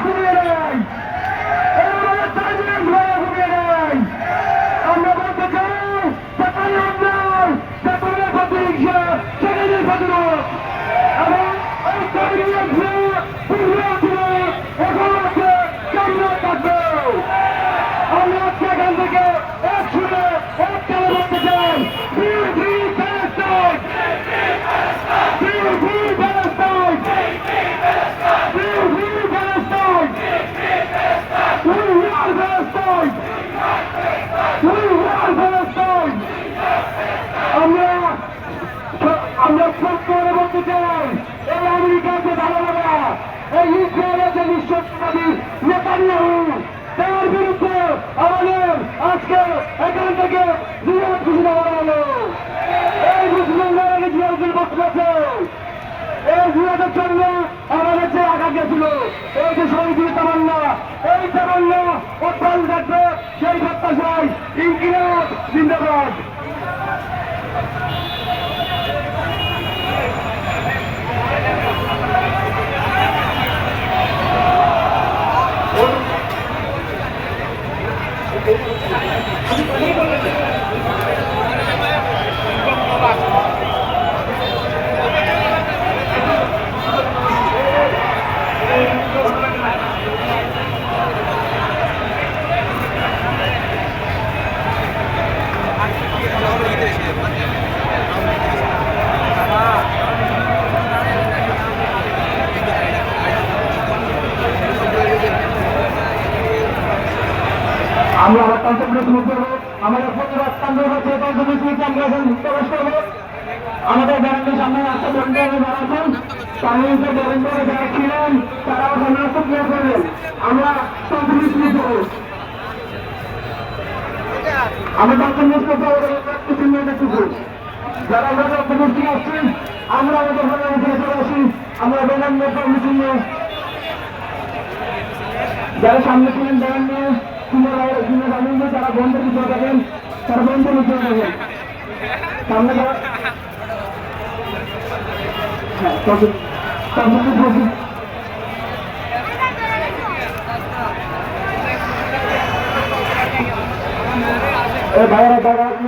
ঘুমিয়ে নেয়, আমাদের তাজুল ভাইয়া ঘুমিয়ে নেয়। আমরা বলতে চাই সেখানে আপনার সেখানে প্রতিহিংসা সেখানে প্রতিরোধ এবং এই তৈরি এখন আছে সামনে থাকবে। আমরা আজকে এখান থেকে এক শুনে এক খেলা বলতে চাই আমরা খুব করে বলতে চাই এই আমেরিকাকে ভালো লাগা এই ইসরায়েলের যে নিঃসন্তানী নেতানিয়াহু তার বিরুদ্ধে আমাদের আজকে এখান থেকে জিহাদ ঘোষণা করা হলো। এই মুসলিমদের আগে জিহাদের বক্তব্য এই জিহাদের জন্য আমাদের যে আঘাত গেছিল এই যে শহীদের তামান্না এই তামান্না অব্যাহত থাকবে সেই প্রত্যাশায় ইনকিলাব জিন্দাবাদ। আমরা আমার পঞ্চমৃত মুখ করবো, আমাদের প্রতিবাদ কান্ডের কাছে পঞ্চমৃত আমরা এখন প্রবেশ করবো। আমাদের ব্যারান্ডের সামনে আসতে বন্ধুরা যারা আছেন পার্লামেন্টের বন্ধুরা যারা ছিলেন তারাও সামনে আসতে ক্লিয়ার করবেন। আমরা পঞ্চমৃত করবো, আমরা পঞ্চমৃত করবো যারা আমরা পঞ্চমৃত আসছি আমরা আমাদের ভালো চলে আসি। আমরা ব্যারান্ডের মিছিল নিয়ে যারা সামনে ছিলেন ব্যারান্ড নিয়ে যারা বন্ধের ভিতরে থাকেন তারা বন্ধের ভিতরে থাকেন সামনে ভাইয়েরা